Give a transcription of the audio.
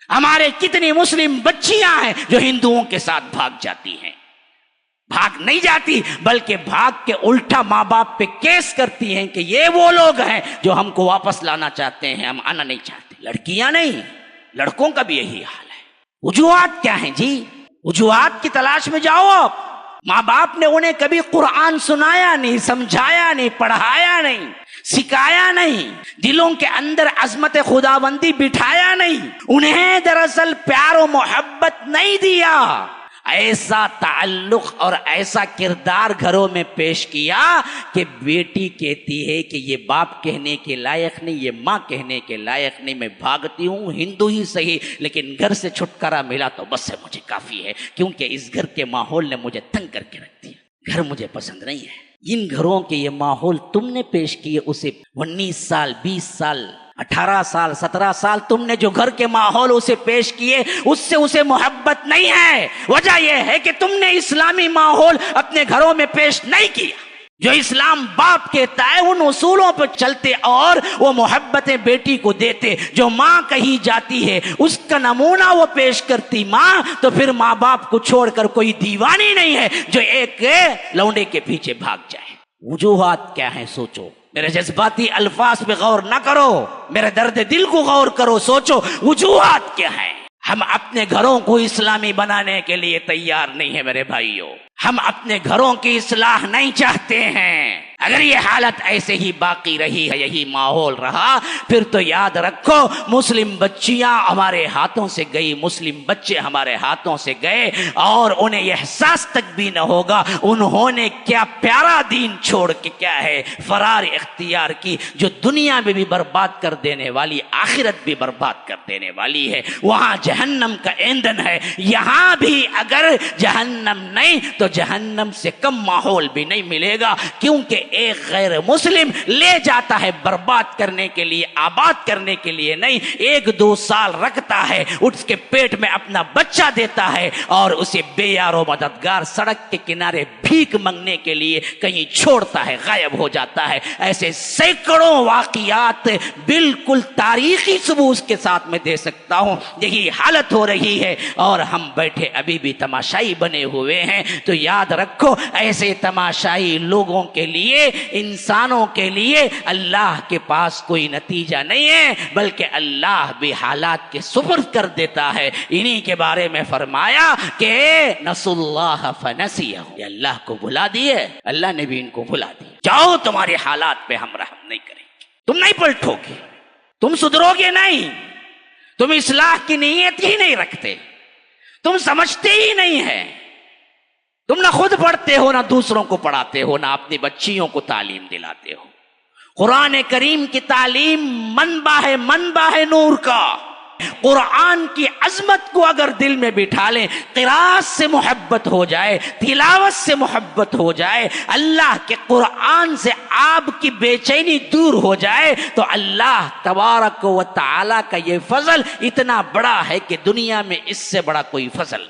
ہمارے کتنی مسلم بچیاں ہیں جو ہندوؤں کے ساتھ بھاگ جاتی ہیں، بھاگ نہیں جاتی بلکہ بھاگ کے الٹا ماں باپ پہ کیس کرتی ہیں کہ یہ وہ لوگ ہیں جو ہم کو واپس لانا چاہتے ہیں، ہم آنا نہیں چاہتے۔ لڑکیاں نہیں، لڑکوں کا بھی یہی حال ہے۔ وجوہات کیا ہیں جی؟ وجوہات کی تلاش میں جاؤ آپ۔ ماں باپ نے انہیں کبھی قرآن سنایا نہیں، سمجھایا نہیں، پڑھایا نہیں، سکھایا نہیں، دلوں کے اندر عظمت خداوندی بٹھایا نہیں، انہیں دراصل پیار و محبت نہیں دیا، ایسا تعلق اور ایسا کردار گھروں میں پیش کیا کہ بیٹی کہتی ہے کہ یہ باپ کہنے کے لائق نہیں، یہ ماں کہنے کے لائق نہیں، میں بھاگتی ہوں، ہندو ہی صحیح لیکن گھر سے چھٹکارا ملا تو بس مجھے کافی ہے، کیونکہ اس گھر کے ماحول نے مجھے تنگ کر کے رکھ دیا، گھر مجھے پسند نہیں ہے۔ ان گھروں کے یہ ماحول تم نے پیش کیے، اسے 19 سال 20 سال 18 سال 17 سال تم نے جو گھر کے ماحول اسے پیش کیے، اس سے اسے محبت نہیں ہے۔ وجہ یہ ہے کہ تم نے اسلامی ماحول اپنے گھروں میں پیش نہیں کیا، جو اسلام باپ کہتا ہے ان اصولوں پر چلتے اور وہ محبتیں بیٹی کو دیتے، جو ماں کہی جاتی ہے اس کا نمونہ وہ پیش کرتی ماں، تو پھر ماں باپ کو چھوڑ کر کوئی دیوانی نہیں ہے جو ایک لونڈے کے پیچھے بھاگ جائے۔ وجوہات کیا ہیں سوچو، میرے جذباتی الفاظ پہ غور نہ کرو، میرے درد دل کو غور کرو، سوچو وجوہات کیا ہیں۔ ہم اپنے گھروں کو اسلامی بنانے کے لیے تیار نہیں ہیں میرے بھائیوں، ہم اپنے گھروں کی اصلاح نہیں چاہتے ہیں۔ اگر یہ حالت ایسے ہی باقی رہی ہے، یہی ماحول رہا، پھر تو یاد رکھو مسلم بچیاں ہمارے ہاتھوں سے گئی، مسلم بچے ہمارے ہاتھوں سے گئے اور انہیں یہ احساس تک بھی نہ ہوگا انہوں نے کیا پیارا دین چھوڑ کے کیا ہے فرار اختیار کی، جو دنیا میں بھی برباد کر دینے والی، آخرت بھی برباد کر دینے والی ہے۔ وہاں جہنم کا ایندھن ہے، یہاں بھی اگر جہنم نہیں تو جہنم سے کم ماحول بھی نہیں ملے گا، کیونکہ ایک غیر مسلم لے جاتا ہے برباد کرنے کے لیے، آباد کرنے کے لیے نہیں، 1-2 سال رکھتا ہے، اس کے پیٹ میں اپنا بچہ دیتا ہے اور اسے بے یار و مددگار سڑک کے کنارے بھیک مانگنے کے لیے کہیں چھوڑتا ہے، غائب ہو جاتا ہے۔ ایسے سینکڑوں واقعات بالکل تاریخی ثبوت کے ساتھ میں دے سکتا ہوں۔ یہی حالت ہو رہی ہے اور ہم بیٹھے ابھی بھی تماشائی بنے ہوئے ہیں۔ تو یاد رکھو ایسے تماشائی لوگوں کے لیے، انسانوں کے لیے اللہ کے پاس کوئی نتیجہ نہیں ہے، بلکہ اللہ بھی حالات کے سپرد کر دیتا ہے۔ انہی کے بارے میں فرمایا کہ نسوا اللہ فنسیہم، یہ اللہ کو بھلا دیے، اللہ نے بھی ان کو بھلا دیا۔ جاؤ تمہارے حالات پہ ہم رحم نہیں کریں گے، تم نہیں پلٹو گے، تم سدھرو گے نہیں، تم اصلاح کی نیت ہی نہیں رکھتے، تم سمجھتے ہی نہیں ہیں، تم نہ خود پڑھتے ہو، نہ دوسروں کو پڑھاتے ہو، نہ اپنی بچیوں کو تعلیم دلاتے ہو۔ قرآن کریم کی تعلیم منبع ہے نور کا۔ قرآن کی عظمت کو اگر دل میں بٹھا لیں، قراءت سے محبت ہو جائے، تلاوت سے محبت ہو جائے، اللہ کے قرآن سے آپ کی بے چینی دور ہو جائے، تو اللہ تبارک و تعالی کا یہ فضل اتنا بڑا ہے کہ دنیا میں اس سے بڑا کوئی فضل